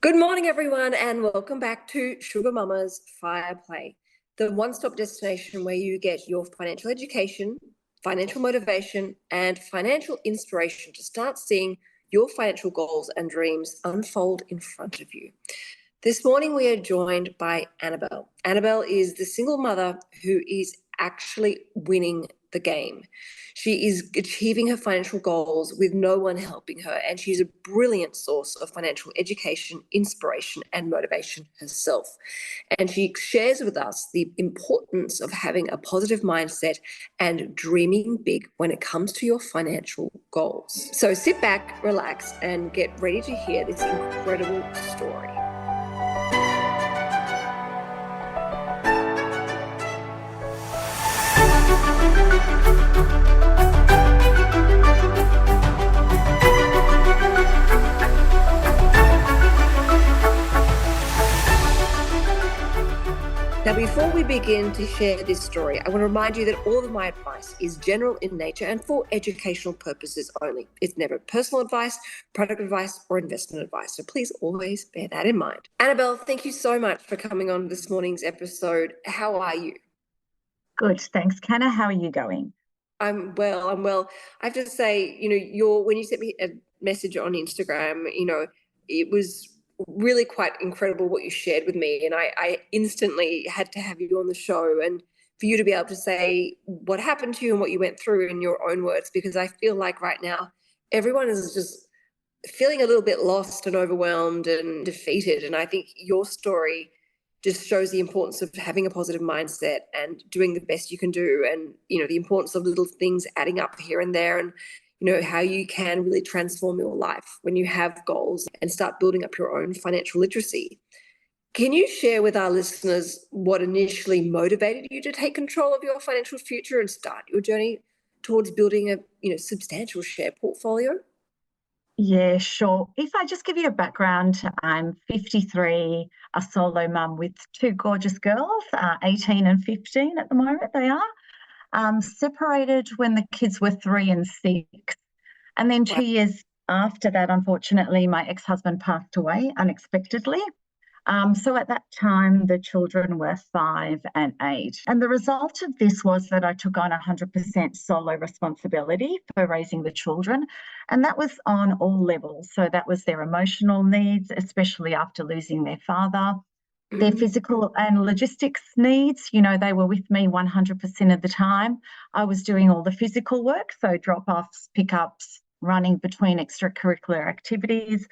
Good morning, everyone, and welcome back to Sugar Mama's Fire Play, the one-stop destination where you get your financial education, financial motivation, and financial inspiration to start seeing your financial goals and dreams unfold in front of you. This morning, we are joined by Annabelle. Annabelle is the single mother who is actually winning the game. She is achieving her financial goals with no one helping her, and she's a brilliant source of financial education, inspiration, and motivation herself. And she shares with us the importance of having a positive mindset and dreaming big when it comes to your financial goals. So sit back, relax, and get ready to hear this incredible story. Now, before we begin to share this story, I want to remind you that all of my advice is general in nature and for educational purposes only. It's never personal advice, product advice, or investment advice. So please always bear that in mind. Annabelle, thank you so much for coming on this morning's episode. How are you? Good, thanks, Canna. How are you going? I'm well. I have to say, when you sent me a message on Instagram, it was really quite incredible what you shared with me. And I instantly had to have you on the show and for you to be able to say what happened to you and what you went through in your own words, because I feel like right now everyone is just feeling a little bit lost and overwhelmed and defeated. And I think your story just shows the importance of having a positive mindset and doing the best you can do, and the importance of little things adding up here and there, and how you can really transform your life when you have goals and start building up your own financial literacy. Can you share with our listeners what initially motivated you to take control of your financial future and start your journey towards building a substantial share portfolio? Yeah, sure. If I just give you a background, I'm 53, a solo mum with two gorgeous girls, 18 and 15 at the moment they are. Separated when the kids were 3 and 6. And then 2 years after that, unfortunately, my ex-husband passed away unexpectedly. So at that time, the children were 5 and 8. And the result of this was that I took on 100% solo responsibility for raising the children. And that was on all levels. So that was their emotional needs, especially after losing their father, their physical and logistics needs. They were with me 100% of the time. I was doing all the physical work, so drop-offs, pickups, running between extracurricular activities,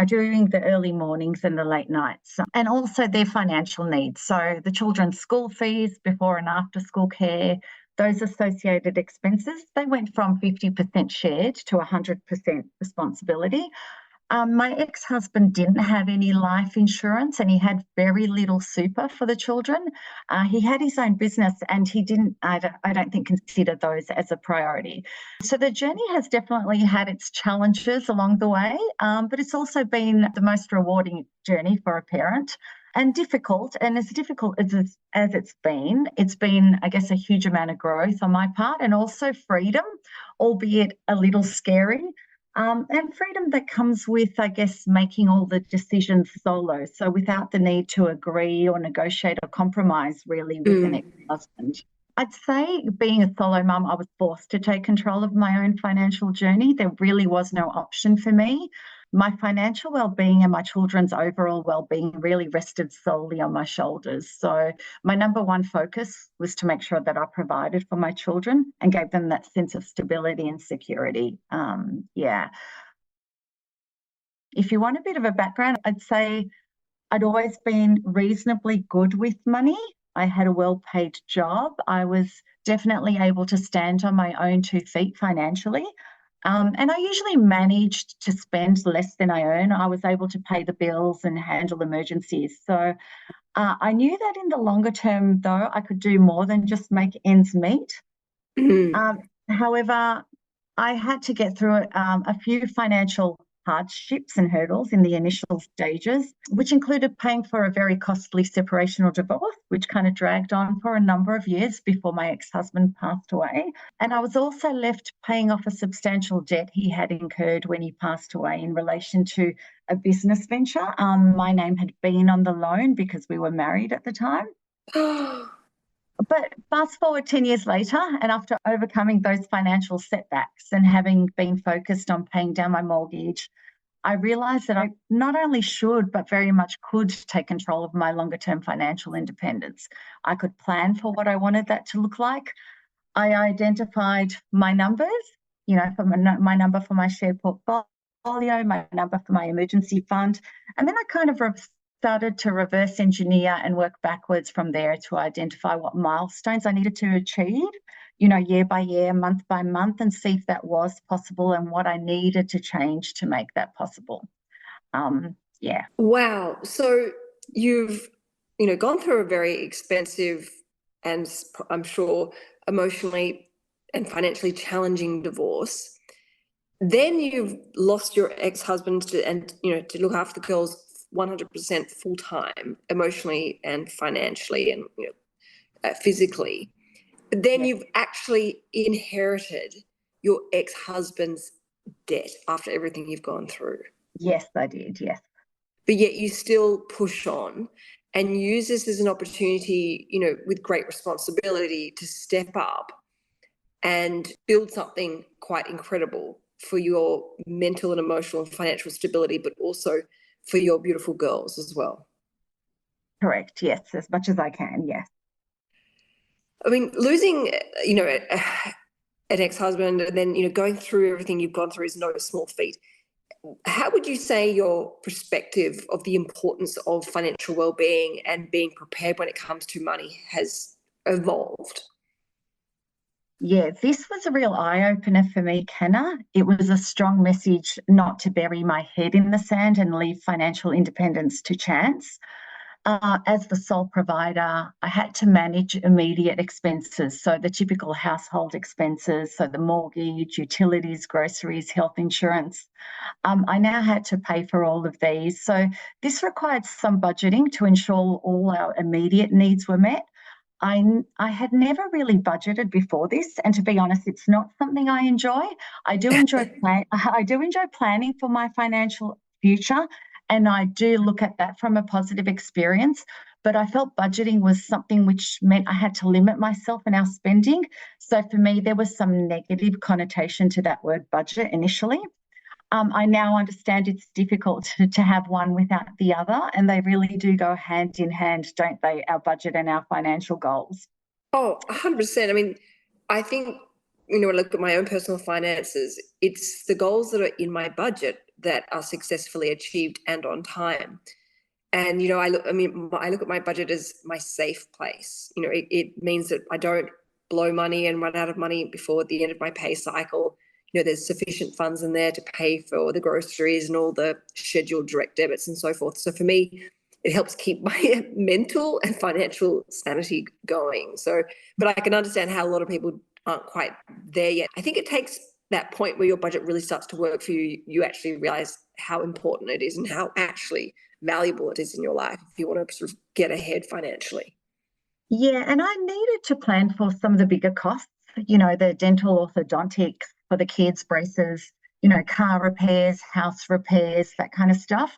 during the early mornings and the late nights, and also their financial needs. So the children's school fees, before and after school care, those associated expenses, they went from 50% shared to 100% responsibility. My ex-husband didn't have any life insurance and he had very little super for the children. He had his own business and he didn't, I don't think, consider those as a priority. So the journey has definitely had its challenges along the way, but it's also been the most rewarding journey for a parent, and difficult. And as difficult as it's been, I guess, a huge amount of growth on my part, and also freedom, albeit a little scary. And freedom that comes with, I guess, making all the decisions solo. So without the need to agree or negotiate or compromise really with an ex-husband. I'd say being a solo mum, I was forced to take control of my own financial journey. There really was no option for me. My financial well-being and my children's overall well-being really rested solely on my shoulders. So my number one focus was to make sure that I provided for my children and gave them that sense of stability and security. If you want a bit of a background, I'd say I'd always been reasonably good with money. I had a well-paid job. I was definitely able to stand on my own 2 feet financially. And I usually managed to spend less than I earn. I was able to pay the bills and handle emergencies. So I knew that in the longer term, though, I could do more than just make ends meet. However, I had to get through a few financial hardships and hurdles in the initial stages, which included paying for a very costly separation or divorce, which kind of dragged on for a number of years before my ex-husband passed away. And I was also left paying off a substantial debt he had incurred when he passed away in relation to a business venture. My name had been on the loan because we were married at the time. But fast forward 10 years later, and after overcoming those financial setbacks and having been focused on paying down my mortgage, I realised that I not only should, but very much could take control of my longer term financial independence. I could plan for what I wanted that to look like. I identified my numbers, for my number for my shared portfolio, my number for my emergency fund, and then I kind of started to reverse engineer and work backwards from there to identify what milestones I needed to achieve, year by year, month by month, and see if that was possible and what I needed to change to make that possible. Yeah. Wow. So you've, gone through a very expensive and I'm sure emotionally and financially challenging divorce. Then you've lost your ex-husband to look after the girls 100% full time, emotionally and financially and physically. But then you've actually inherited your ex-husband's debt after everything you've gone through. Yes, I did. Yes. But yet you still push on and use this as an opportunity, with great responsibility to step up and build something quite incredible for your mental and emotional and financial stability, but also for your beautiful girls as well. Correct. Yes, as much as I can. Yes. I mean, losing, an ex-husband and then, going through everything you've gone through is no small feat. How would you say your perspective of the importance of financial well-being and being prepared when it comes to money has evolved? Yeah, this was a real eye-opener for me, Kenna. It was a strong message not to bury my head in the sand and leave financial independence to chance. As the sole provider, I had to manage immediate expenses, so the typical household expenses, so the mortgage, utilities, groceries, health insurance. I now had to pay for all of these. So this required some budgeting to ensure all our immediate needs were met. I had never really budgeted before this, and to be honest, it's not something I enjoy. I do enjoy planning for my financial future, and I do look at that from a positive experience. But I felt budgeting was something which meant I had to limit myself in our spending. So for me, there was some negative connotation to that word budget initially. I now understand it's difficult to have one without the other, and they really do go hand in hand, don't they? Our budget and our financial goals. Oh, 100%. I mean, I think, when I look at my own personal finances, it's the goals that are in my budget that are successfully achieved and on time. And, I look at my budget as my safe place. It means that I don't blow money and run out of money before the end of my pay cycle. There's sufficient funds in there to pay for the groceries and all the scheduled direct debits and so forth. So for me, it helps keep my mental and financial sanity going. So, but I can understand how a lot of people aren't quite there yet. I think it takes that point where your budget really starts to work for you. You actually realize how important it is and how actually valuable it is in your life if you want to sort of get ahead financially. Yeah, and I needed to plan for some of the bigger costs, the dental orthodontics for the kids, braces, car repairs, house repairs, that kind of stuff.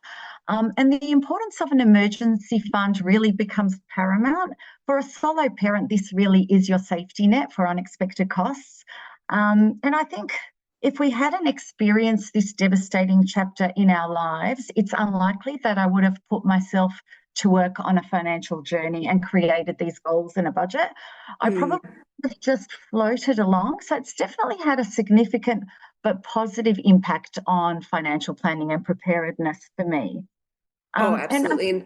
And the importance of an emergency fund really becomes paramount. For a solo parent, this really is your safety net for unexpected costs. And I think if we hadn't experienced this devastating chapter in our lives, it's unlikely that I would have put myself to work on a financial journey and created these goals in a budget. I probably have just floated along. So it's definitely had a significant but positive impact on financial planning and preparedness for me. Absolutely. And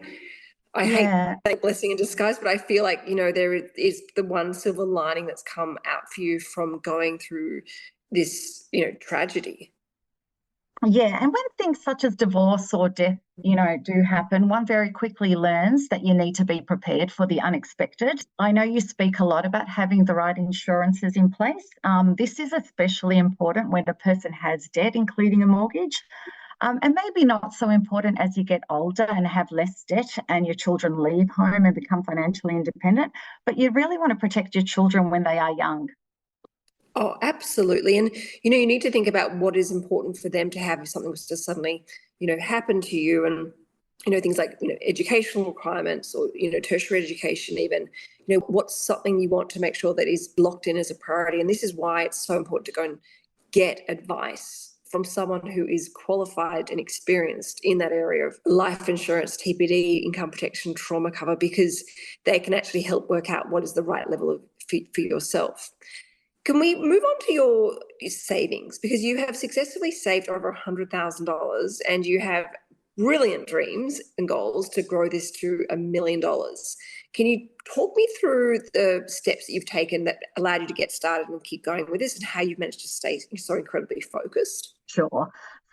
I hate to say blessing in disguise, but I feel like, there is the one silver lining that's come out for you from going through this, tragedy. Yeah, and when things such as divorce or death, do happen, one very quickly learns that you need to be prepared for the unexpected. I know you speak a lot about having the right insurances in place. This is especially important when a person has debt, including a mortgage. And maybe not so important as you get older and have less debt and your children leave home and become financially independent, but you really want to protect your children when they are young. Oh, absolutely. And, you need to think about what is important for them to have if something was to suddenly, happen to you. And, things like, educational requirements or, tertiary education, even, what's something you want to make sure that is locked in as a priority. And this is why it's so important to go and get advice from someone who is qualified and experienced in that area of life insurance, TPD, income protection, trauma cover, because they can actually help work out what is the right level of fit for yourself. Can we move on to your savings? Because you have successfully saved over $100,000 and you have brilliant dreams and goals to grow this to $1 million. Can you talk me through the steps that you've taken that allowed you to get started and keep going with this, and how you've managed to stay so incredibly focused? Sure.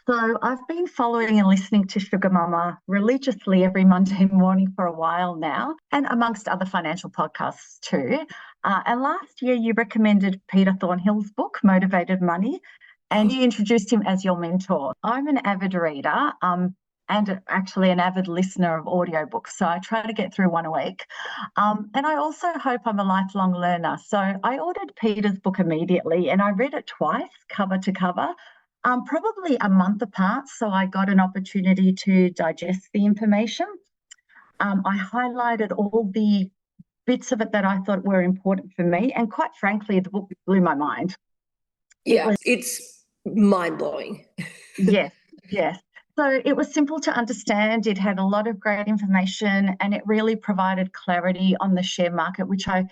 So I've been following and listening to Sugar Mama religiously every Monday morning for a while now, and amongst other financial podcasts too. And last year you recommended Peter Thornhill's book, Motivated Money, and you introduced him as your mentor. I'm an avid reader, and actually an avid listener of audiobooks. So I try to get through one a week. And I also hope I'm a lifelong learner. So I ordered Peter's book immediately and I read it twice, cover to cover. Probably a month apart, so I got an opportunity to digest the information. I highlighted all the bits of it that I thought were important for me, and quite frankly, the book blew my mind. Yeah, it's mind-blowing. Yes, yes. So it was simple to understand. It had a lot of great information, and it really provided clarity on the share market, which I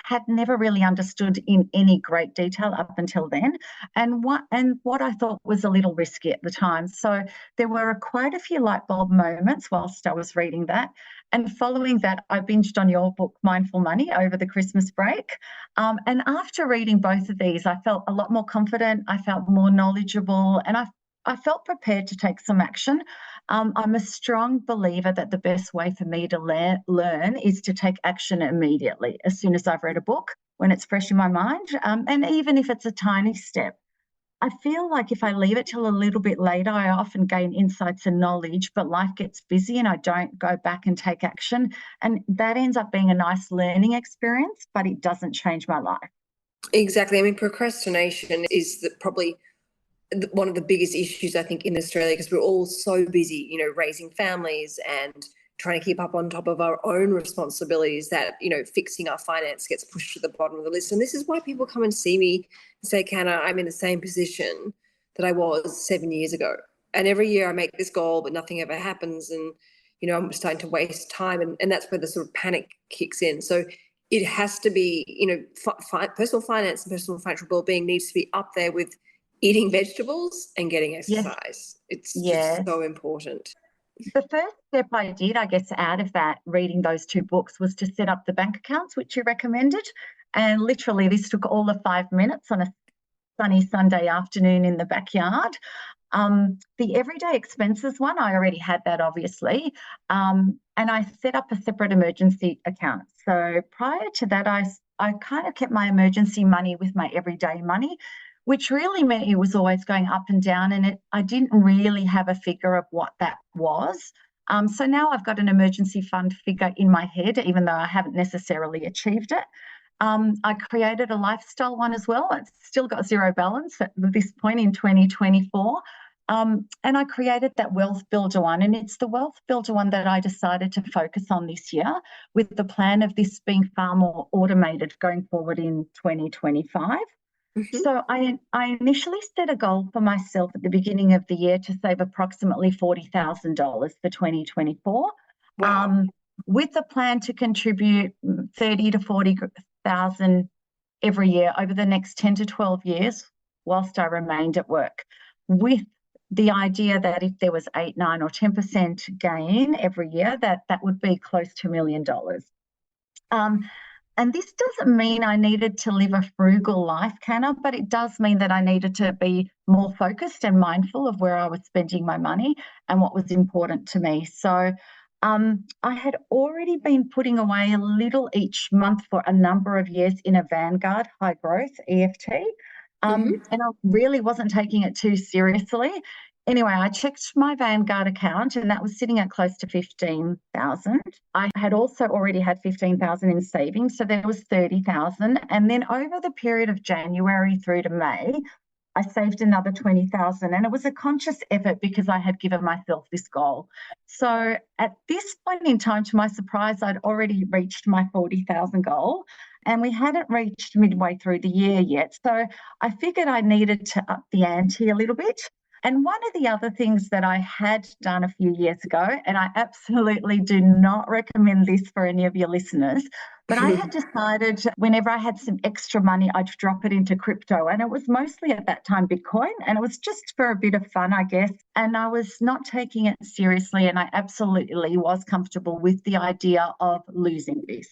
had never really understood in any great detail up until then, and what I thought was a little risky at the time. So there were quite a few light bulb moments whilst I was reading that. And following that, I binged on your book, Mindful Money, over the Christmas break. And after reading both of these, I felt a lot more confident. I felt more knowledgeable, and I felt prepared to take some action. I'm a strong believer that the best way for me to learn is to take action immediately, as soon as I've read a book, when it's fresh in my mind, and even if it's a tiny step. I feel like if I leave it till a little bit later, I often gain insights and knowledge, but life gets busy and I don't go back and take action. And that ends up being a nice learning experience, but it doesn't change my life. Exactly. I mean, procrastination is probably one of the biggest issues, I think, in Australia, because we're all so busy, raising families and trying to keep up on top of our own responsibilities, that, fixing our finance gets pushed to the bottom of the list. And this is why people come and see me and say, Canna, I'm in the same position that I was 7 years ago. And every year I make this goal, but nothing ever happens. And, I'm starting to waste time. And that's where the sort of panic kicks in. So it has to be, personal finance and personal financial well-being needs to be up there with eating vegetables and getting exercise. It's just so important. The first step I did, I guess, out of that, reading those two books, was to set up the bank accounts, which you recommended. And literally, this took all of 5 minutes on a sunny Sunday afternoon in the backyard. The everyday expenses one, I already had that, obviously. And I set up a separate emergency account. So prior to that, I kind of kept my emergency money with my everyday money, which really meant it was always going up and down, and I didn't really have a figure of what that was. So now I've got an emergency fund figure in my head, even though I haven't necessarily achieved it. I created a lifestyle one as well. It's still got zero balance at this point in 2024. And I created that Wealth Builder one, and it's the Wealth Builder one that I decided to focus on this year, with the plan of this being far more automated going forward in 2025. Mm-hmm. So I initially set a goal for myself at the beginning of the year to save approximately $40,000 for 2024. Wow. With the plan to contribute 30 to 40,000 every year over the next 10 to 12 years whilst I remained at work, with the idea that if there was 8, 9 or 10% gain every year, that would be close to $1 million. And this doesn't mean I needed to live a frugal life, Canna, but it does mean that I needed to be more focused and mindful of where I was spending my money and what was important to me. So I had already been putting away a little each month for a number of years in a Vanguard high growth EFT. And I really wasn't taking it too seriously. Anyway, I checked my Vanguard account and that was sitting at close to 15,000. I had also already had 15,000 in savings, so there was 30,000. And then over the period of January through to May, I saved another 20,000, and it was a conscious effort because I had given myself this goal. So at this point in time, to my surprise, I'd already reached my 40,000 goal, and we hadn't reached midway through the year yet. So I figured I needed to up the ante a little bit. And one of the other things that I had done a few years ago, and I absolutely do not recommend this for any of your listeners, but I had decided whenever I had some extra money, I'd drop it into crypto. And it was mostly at that time Bitcoin. And it was just for a bit of fun, I guess. And I was not taking it seriously. And I absolutely was comfortable with the idea of losing this.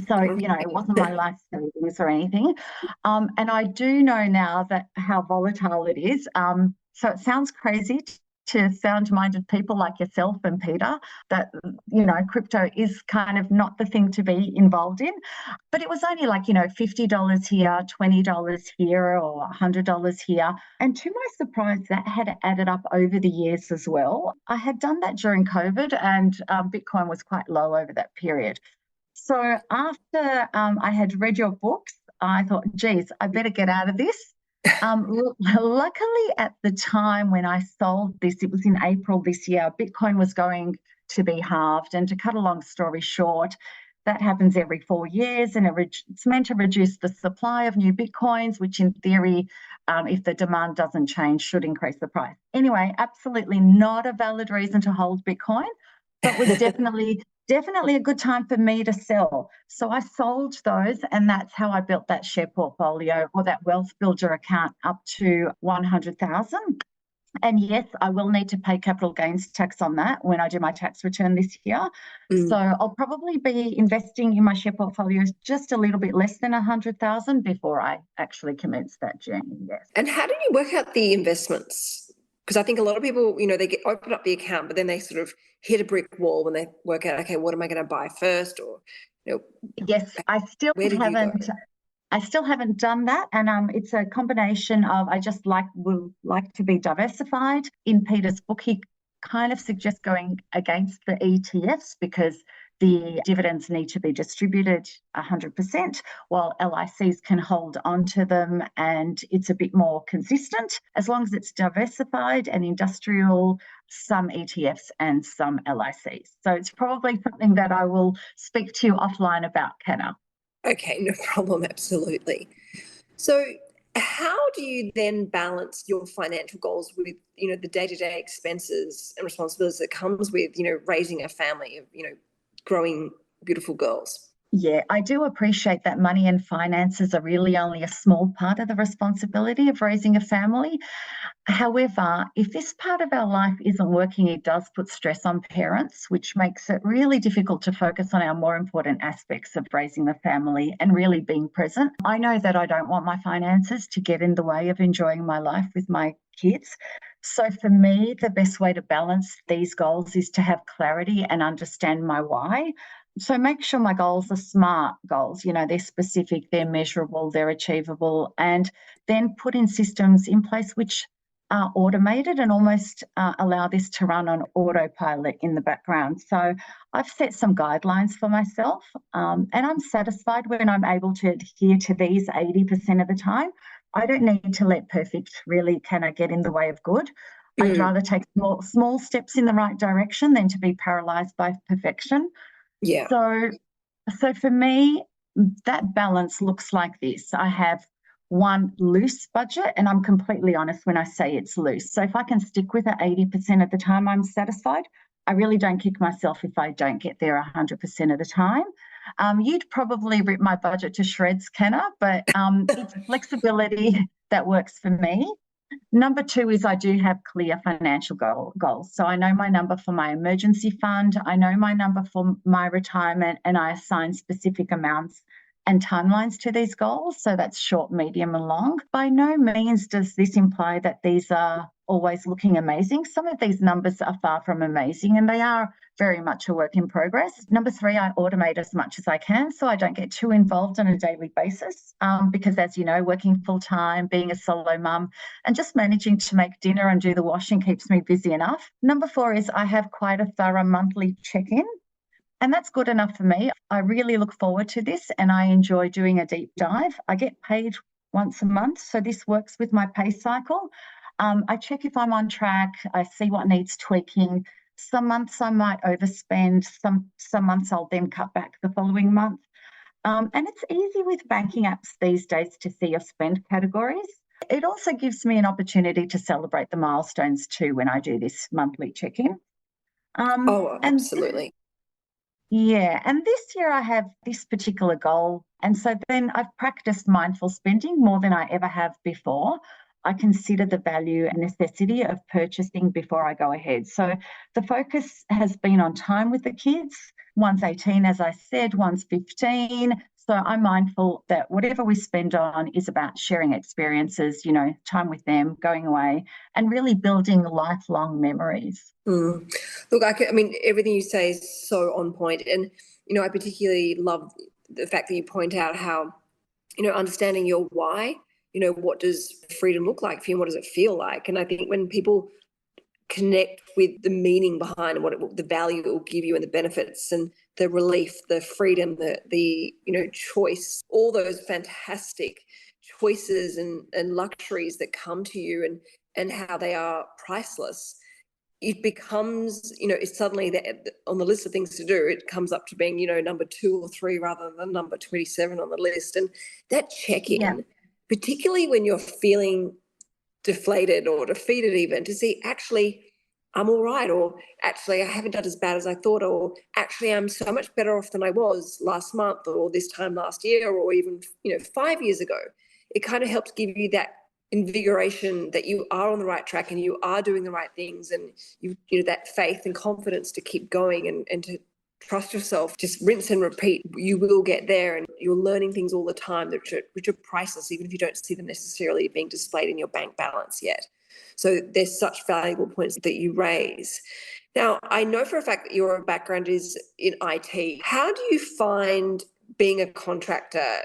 So, you know, it wasn't my life savings or anything. And I do know now that how volatile it is. So it sounds crazy to sound-minded people like yourself and Peter that, you know, crypto is kind of not the thing to be involved in. But it was only like, you know, $50 here, $20 here, or $100 here. And to my surprise, that had added up over the years as well. I had done that during COVID, and Bitcoin was quite low over that period. So after I had read your books, I thought, geez, I better get out of this. Luckily, at the time when I sold this, it was in April this year, Bitcoin was going to be halved. And to cut a long story short, that happens every 4 years, and it's meant to reduce the supply of new Bitcoins, which in theory, if the demand doesn't change, should increase the price. Anyway, absolutely not a valid reason to hold Bitcoin, but was definitely a good time for me to sell. So I sold those, and that's how I built that share portfolio or that wealth builder account up to 100,000. And yes, I will need to pay capital gains tax on that when I do my tax return this year. So I'll probably be investing in my share portfolios just a little bit less than 100,000 before I actually commence that journey. Yes. And how do you work out the investments? Because I think a lot of people, you know, they open up the account, but then they sort of hit a brick wall when they work out, okay, what am I going to buy first? Or, you know, yes, I still haven't done that, and it's a combination of I just would like to be diversified. In Peter's book, he kind of suggests going against the ETFs because the dividends need to be distributed 100%, while LICs can hold on to them and it's a bit more consistent as long as it's diversified and industrial, some ETFs and some LICs. So it's probably something that I will speak to you offline about, Kenna. Okay, no problem, absolutely. So how do you then balance your financial goals with, you know, the day-to-day expenses and responsibilities that comes with, you know, raising a family of, you know, growing beautiful girls? Yeah, I do appreciate that money and finances are really only a small part of the responsibility of raising a family. However, if this part of our life isn't working, it does put stress on parents, which makes it really difficult to focus on our more important aspects of raising the family and really being present. I know that I don't want my finances to get in the way of enjoying my life with my kids. So for me, the best way to balance these goals is to have clarity and understand my why. So make sure my goals are SMART goals. You know, they're specific, they're measurable, they're achievable, and then put in systems in place which are automated and almost allow this to run on autopilot in the background. So I've set some guidelines for myself, and I'm satisfied when I'm able to adhere to these 80% of the time. I don't need to let perfect really kind of get in the way of good. I'd rather take small steps in the right direction than to be paralyzed by perfection. Yeah. So for me, that balance looks like this. I have one loose budget, and I'm completely honest when I say it's loose. So if I can stick with it 80% of the time, I'm satisfied. I really don't kick myself if I don't get there 100% of the time. You'd probably rip my budget to shreds, Kenna, but it's flexibility that works for me. Number two is I do have clear financial goals. So I know my number for my emergency fund, I know my number for my retirement, and I assign specific amounts and timelines to these goals. So that's short, medium, and long. By no means does this imply that these are always looking amazing. Some of these numbers are far from amazing, and they are very much a work in progress. Number 3, I automate as much as I can so I don't get too involved on a daily basis, because as you know, working full time, being a solo mum, and just managing to make dinner and do the washing keeps me busy enough. Number 4 is I have quite a thorough monthly check-in. And that's good enough for me. I really look forward to this and I enjoy doing a deep dive. I get paid once a month, so this works with my pay cycle. I check if I'm on track. I see what needs tweaking. Some months I might overspend. Some months I'll then cut back the following month. And it's easy with banking apps these days to see your spend categories. It also gives me an opportunity to celebrate the milestones too when I do this monthly check-in. Absolutely. Yeah, and this year I have this particular goal. And so then I've practiced mindful spending more than I ever have before. I consider the value and necessity of purchasing before I go ahead. So the focus has been on time with the kids. One's 18, as I said, one's 15. So I'm mindful that whatever we spend on is about sharing experiences, you know, time with them, going away, and really building lifelong memories. Look, I mean, everything you say is so on point. And, you know, I particularly love the fact that you point out how, you know, understanding your why, you know, what does freedom look like for you and what does it feel like? And I think when people connect with the meaning behind what the value it will give you and the benefits and the relief, the freedom, the you know, choice, all those fantastic choices and luxuries that come to you and how they are priceless, it becomes, you know, it's suddenly that on the list of things to do, it comes up to being, you know, number 2 or 3 rather than number 27 on the list. And that check-in, particularly when you're feeling deflated or defeated even, to see actually I'm all right, or actually I haven't done as bad as I thought, or actually I'm so much better off than I was last month or this time last year or even, you know, 5 years ago. It kind of helps give you that invigoration that you are on the right track and you are doing the right things, and you know, that faith and confidence to keep going and to trust yourself. Just rinse and repeat. You will get there, and you're learning things all the time which are priceless, even if you don't see them necessarily being displayed in your bank balance yet. So there's such valuable points that you raise. Now, I know for a fact that your background is in IT. How do you find being a contractor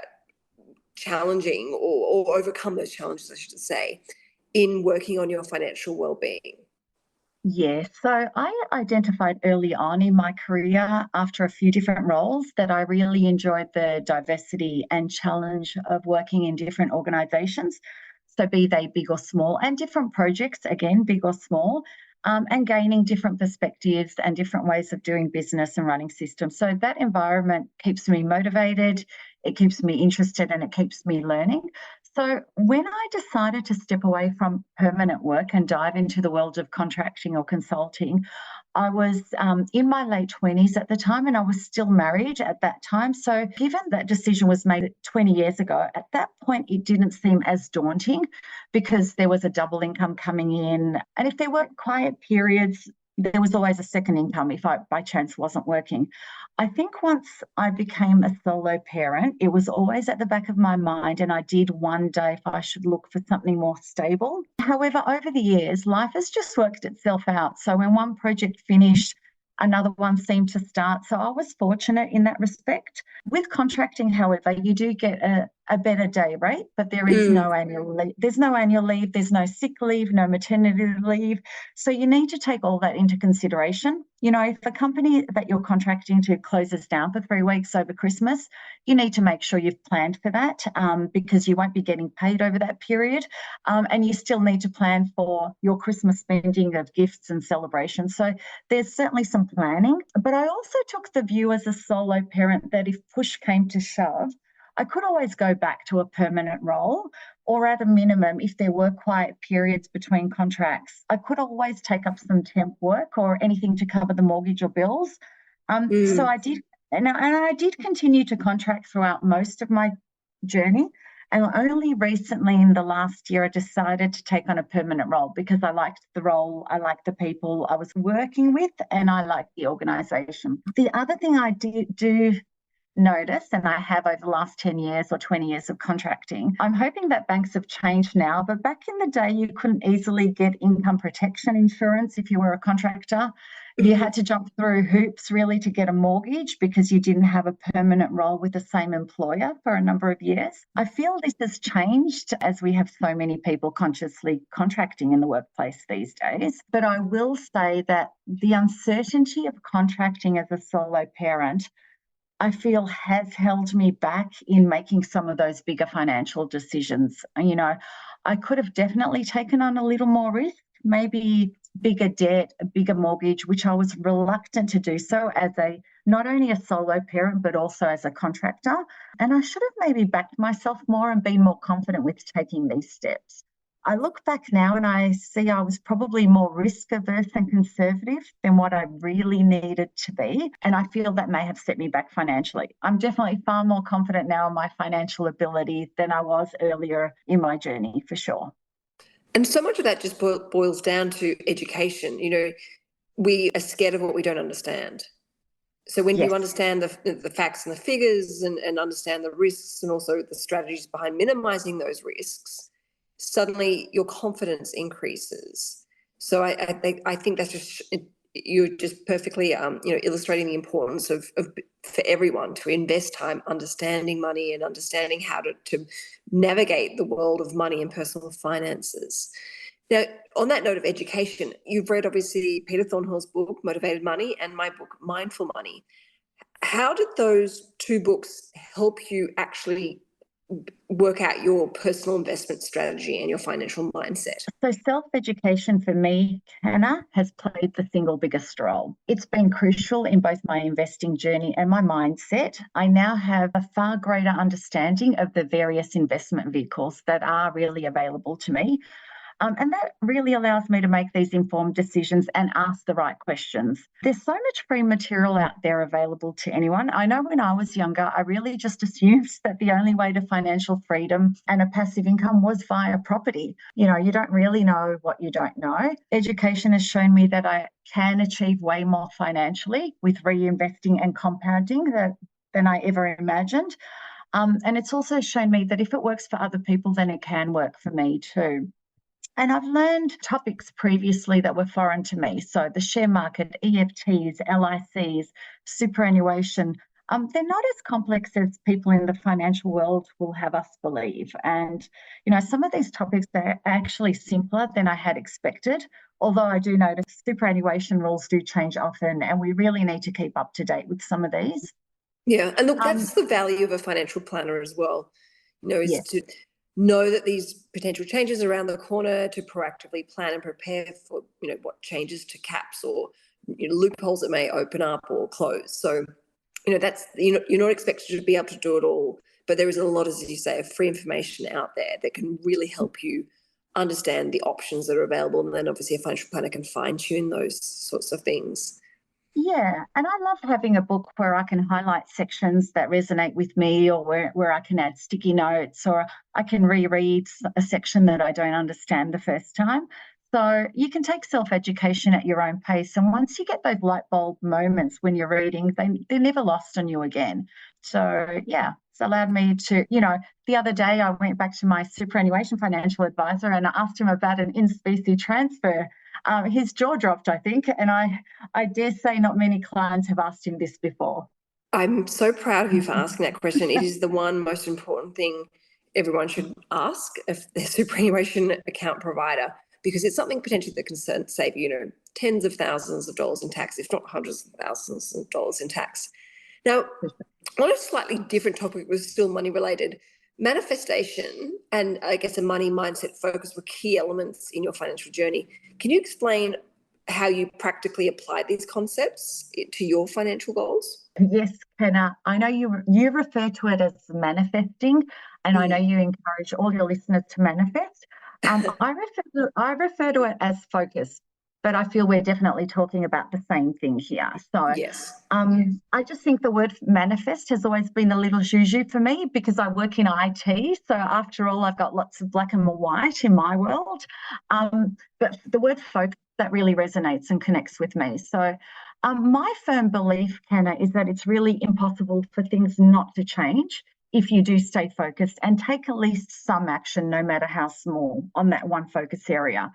challenging or overcome those challenges, I should say, in working on your financial well-being? Yeah, so I identified early on in my career after a few different roles that I really enjoyed the diversity and challenge of working in different organisations. So be they big or small, and different projects, again, big or small, and gaining different perspectives and different ways of doing business and running systems. So that environment keeps me motivated, it keeps me interested, and it keeps me learning. So when I decided to step away from permanent work and dive into the world of contracting or consulting, I was in my late 20s at the time, and I was still married at that time. So given that decision was made 20 years ago, at that point, it didn't seem as daunting because there was a double income coming in. And if there weren't quiet periods, there was always a second income if I by chance wasn't working. I think once I became a solo parent, it was always at the back of my mind, and I did wonder if I should look for something more stable. However, over the years, life has just worked itself out. So when one project finished, another one seemed to start. So I was fortunate in that respect. With contracting, however, you do get a better day rate, but there is no annual leave. There's no annual leave, there's no sick leave, no maternity leave. So you need to take all that into consideration. You know, if a company that you're contracting to closes down for 3 weeks over Christmas, you need to make sure you've planned for that, because you won't be getting paid over that period. And you still need to plan for your Christmas spending of gifts and celebrations. So there's certainly some planning. But I also took the view as a solo parent that if push came to shove, I could always go back to a permanent role, or at a minimum, if there were quiet periods between contracts, I could always take up some temp work or anything to cover the mortgage or bills. So I did, and I did continue to contract throughout most of my journey. And only recently in the last year, I decided to take on a permanent role because I liked the role, I liked the people I was working with, and I liked the organisation. The other thing I do notice, and I have over the last 10 years or 20 years of contracting. I'm hoping that banks have changed now, but back in the day, you couldn't easily get income protection insurance if you were a contractor. You had to jump through hoops really to get a mortgage because you didn't have a permanent role with the same employer for a number of years. I feel this has changed as we have so many people consciously contracting in the workplace these days. But I will say that the uncertainty of contracting as a solo parent, I feel, has held me back in making some of those bigger financial decisions. You know, I could have definitely taken on a little more risk, maybe bigger debt, a bigger mortgage, which I was reluctant to do so as not only a solo parent, but also as a contractor. And I should have maybe backed myself more and been more confident with taking these steps. I look back now and I see I was probably more risk averse and conservative than what I really needed to be. And I feel that may have set me back financially. I'm definitely far more confident now in my financial ability than I was earlier in my journey, for sure. And so much of that just boils down to education. You know, we are scared of what we don't understand. So when you understand the facts and the figures and understand the risks and also the strategies behind minimizing those risks, suddenly your confidence increases. So I think that's just, you're just perfectly illustrating the importance of for everyone to invest time understanding money and understanding how to navigate the world of money and personal finances. Now, on that note of education, you've read obviously Peter Thornhill's book, Motivated Money, and my book, Mindful Money. How did those two books help you actually work out your personal investment strategy and your financial mindset? So self-education for me, Hannah, has played the single biggest role. It's been crucial in both my investing journey and my mindset. I now have a far greater understanding of the various investment vehicles that are really available to me. And that really allows me to make these informed decisions and ask the right questions. There's so much free material out there available to anyone. I know when I was younger, I really just assumed that the only way to financial freedom and a passive income was via property. You know, you don't really know what you don't know. Education has shown me that I can achieve way more financially with reinvesting and compounding than I ever imagined. And it's also shown me that if it works for other people, then it can work for me too. And I've learned topics previously that were foreign to me. So the share market, EFTs, LICs, superannuation, they're not as complex as people in the financial world will have us believe. And, you know, some of these topics are actually simpler than I had expected, although I do notice superannuation rules do change often, and we really need to keep up to date with some of these. Yeah, and look, that's the value of a financial planner as well, you know, is to know that these potential changes are around the corner, to proactively plan and prepare for, you know, what changes to caps or, you know, loopholes that may open up or close. So, you know, that's, you're not expected to be able to do it all, but there is a lot, as you say, of free information out there that can really help you understand the options that are available. And then obviously a financial planner can fine tune those sorts of things. Yeah, and I love having a book where I can highlight sections that resonate with me, or where I can add sticky notes, or I can reread a section that I don't understand the first time. So you can take self-education at your own pace. And once you get those light bulb moments when you're reading, they're never lost on you again. So, yeah, it's allowed me to, you know, the other day I went back to my superannuation financial advisor and I asked him about an in-specie transfer. His jaw dropped, I think, and I dare say not many clients have asked him this before. I'm so proud of you for asking that question. It is the one most important thing everyone should ask of their superannuation account provider, because it's something potentially that can save, you know, tens of thousands of dollars in tax, if not hundreds of thousands of dollars in tax. Now, on a slightly different topic, was still money related, manifestation and I guess a money mindset focus were key elements in your financial journey. Can you explain how you practically applied these concepts to your financial goals? Yes, Kenna. I know you refer to it as manifesting, and I know you encourage all your listeners to manifest. I refer to it as focus, but I feel we're definitely talking about the same thing here. So yes. I just think the word manifest has always been a little juju for me because I work in IT. So after all, I've got lots of black and white in my world. But the word focus, that really resonates and connects with me. So My firm belief, Kenna, is that it's really impossible for things not to change if you do stay focused and take at least some action, no matter how small, on that one focus area.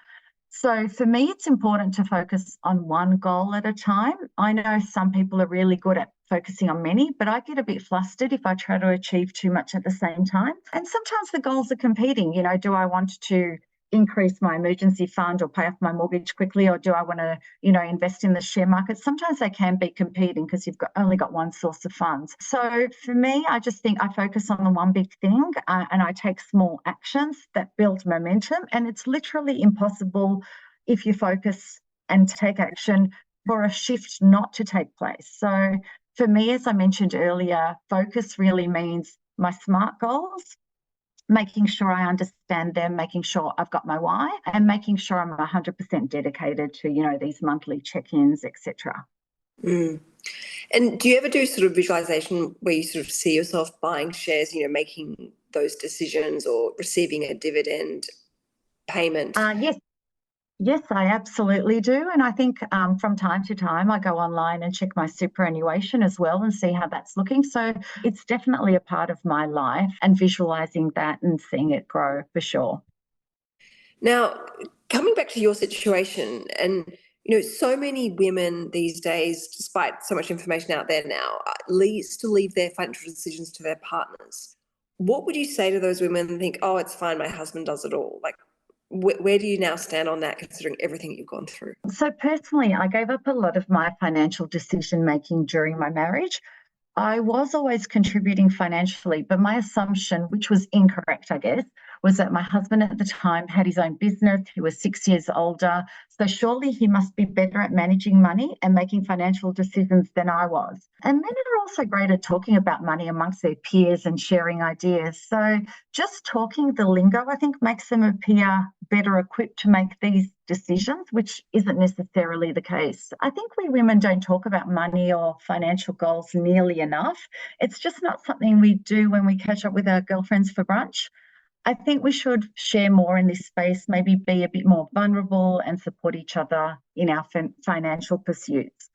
So for me, it's important to focus on one goal at a time. I know some people are really good at focusing on many, but I get a bit flustered if I try to achieve too much at the same time. And sometimes the goals are competing. You know, do I want to increase my emergency fund or pay off my mortgage quickly, or do I want to, invest in the share market? Sometimes they can be competing because you've only got one source of funds. So for me, I just think I focus on the one big thing, and I take small actions that build momentum. And it's literally impossible, if you focus and take action, for a shift not to take place. So for me, as I mentioned earlier, focus really means my SMART goals, making sure I understand them, making sure I've got my why, and making sure I'm 100% dedicated to, these monthly check-ins, etc. And do you ever do sort of visualization where you sort of see yourself buying shares, making those decisions or receiving a dividend payment? Yes, I absolutely do. And I think from time to time, I go online and check my superannuation as well and see how that's looking. So it's definitely a part of my life, and visualizing that and seeing it grow for sure. Now, coming back to your situation, and so many women these days, despite so much information out there now, still leave their financial decisions to their partners. What would you say to those women and think, oh, it's fine, my husband does it all? Like, where do you now stand on that, considering everything you've gone through? So personally, I gave up a lot of my financial decision making during my marriage. I was always contributing financially, but my assumption, which was incorrect, I guess, was that my husband at the time had his own business. He was 6 years older. So surely he must be better at managing money and making financial decisions than I was. And men are also great at talking about money amongst their peers and sharing ideas. So just talking the lingo, I think, makes them appear better equipped to make these decisions, which isn't necessarily the case. I think we women don't talk about money or financial goals nearly enough. It's just not something we do when we catch up with our girlfriends for brunch. I think we should share more in this space, maybe be a bit more vulnerable and support each other in our financial pursuits.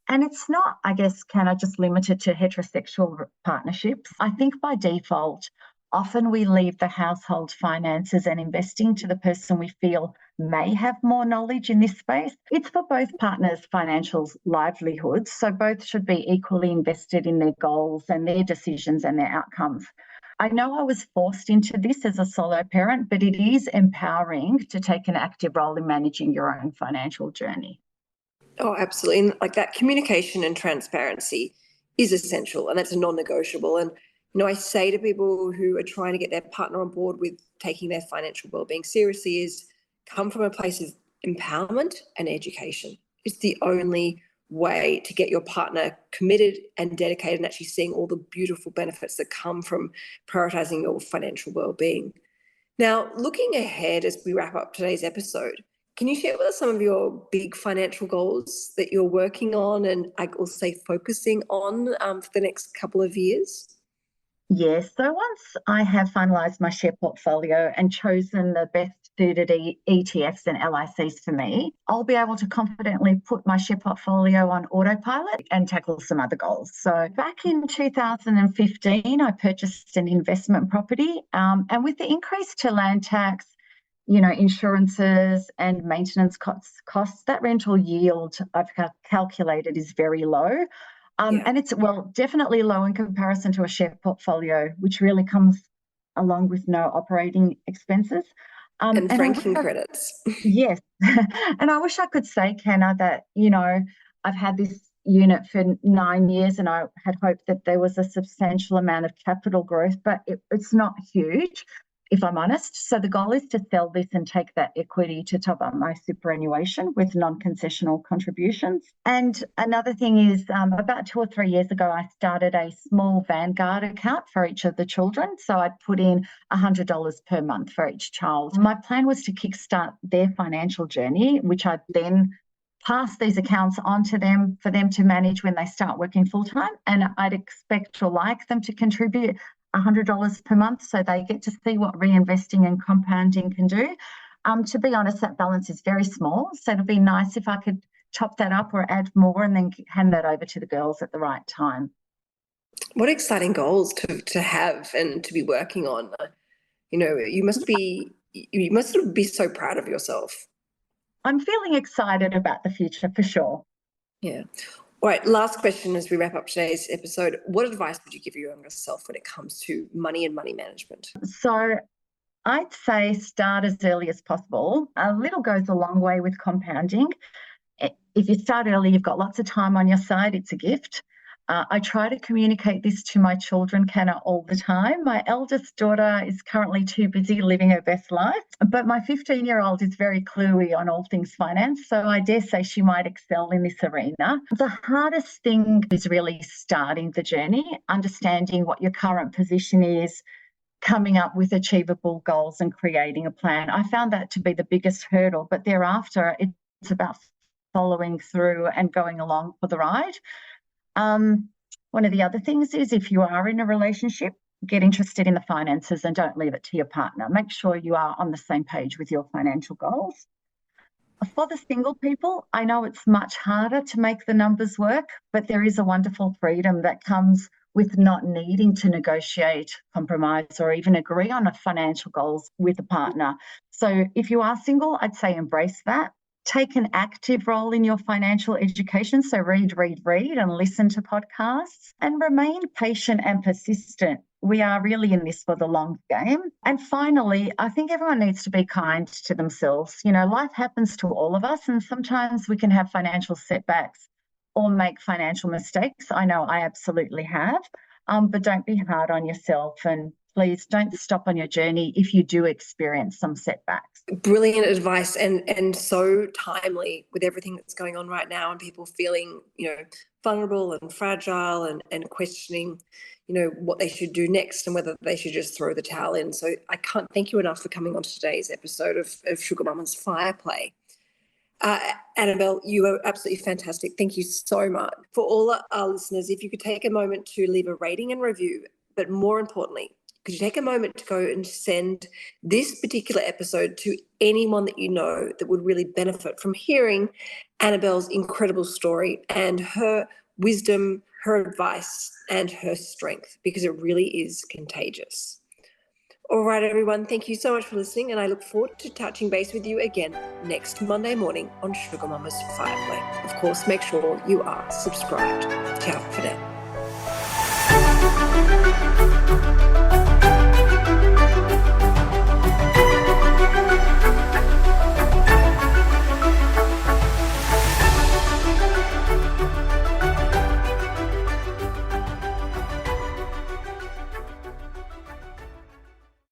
And it's not, I guess, just limited to heterosexual partnerships. I think by default, often we leave the household finances and investing to the person we feel may have more knowledge in this space. It's for both partners' financial livelihoods, so both should be equally invested in their goals and their decisions and their outcomes. I know I was forced into this as a solo parent, but it is empowering to take an active role in managing your own financial journey. Oh, absolutely. And like that communication and transparency is essential, and that's a non-negotiable. And, I say to people who are trying to get their partner on board with taking their financial well-being seriously is come from a place of empowerment and education. It's the only way to get your partner committed and dedicated and actually seeing all the beautiful benefits that come from prioritizing your financial well-being. Now, looking ahead as we wrap up today's episode, can you share with us some of your big financial goals that you're working on and I will say focusing on for the next couple of years? Yes. So once I have finalised my share portfolio and chosen the best suited ETFs and LICs for me, I'll be able to confidently put my share portfolio on autopilot and tackle some other goals. So back in 2015, I purchased an investment property, and with the increase to land tax, insurances and maintenance costs, that rental yield I've calculated is very low. And it's, definitely low in comparison to a share portfolio, which really comes along with no operating expenses. And franking credits. Yes. And I wish I could say, Kenna, that, I've had this unit for 9 years and I had hoped that there was a substantial amount of capital growth, but it's not huge, if I'm honest. So the goal is to sell this and take that equity to top up my superannuation with non-concessional contributions. And another thing is about 2 or 3 years ago, I started a small Vanguard account for each of the children. So I'd put in $100 per month for each child. My plan was to kickstart their financial journey, which I'd then pass these accounts on to them for them to manage when they start working full-time. And I'd expect or like them to contribute $100 per month so they get to see what reinvesting and compounding can do. To be honest, that balance is very small. So it'd be nice if I could chop that up or add more and then hand that over to the girls at the right time. What exciting goals to have and to be working on. You must be so proud of yourself. I'm feeling excited about the future for sure. Yeah. All right, last question as we wrap up today's episode. What advice would you give your younger self when it comes to money and money management? So I'd say start as early as possible. A little goes a long way with compounding. If you start early, you've got lots of time on your side. It's a gift. I try to communicate this to my children, Canna, all the time. My eldest daughter is currently too busy living her best life, but my 15-year-old is very cluey on all things finance, so I dare say she might excel in this arena. The hardest thing is really starting the journey, understanding what your current position is, coming up with achievable goals and creating a plan. I found that to be the biggest hurdle, but thereafter it's about following through and going along for the ride. One of the other things is if you are in a relationship, get interested in the finances and don't leave it to your partner. Make sure you are on the same page with your financial goals. For the single people, I know it's much harder to make the numbers work, but there is a wonderful freedom that comes with not needing to negotiate, compromise, or even agree on financial goals with a partner. So if you are single, I'd say embrace that. Take an active role in your financial education. So read, and listen to podcasts and remain patient and persistent. We are really in this for the long game. And finally, I think everyone needs to be kind to themselves. Life happens to all of us, and sometimes we can have financial setbacks or make financial mistakes. I know I absolutely have, but don't be hard on yourself, and please don't stop on your journey if you do experience some setbacks. Brilliant advice and so timely with everything that's going on right now and people feeling, vulnerable and fragile and questioning, what they should do next and whether they should just throw the towel in. So I can't thank you enough for coming on to today's episode of Sugar Mama's Fire Play. Annabelle, you are absolutely fantastic. Thank you so much. For all our listeners, if you could take a moment to leave a rating and review, but more importantly, could you take a moment to go and send this particular episode to anyone that you know that would really benefit from hearing Annabelle's incredible story and her wisdom, her advice, and her strength, because it really is contagious. All right, everyone, thank you so much for listening, and I look forward to touching base with you again next Monday morning on Sugar Mama's Fire Play. Of course, make sure you are subscribed. Ciao for now.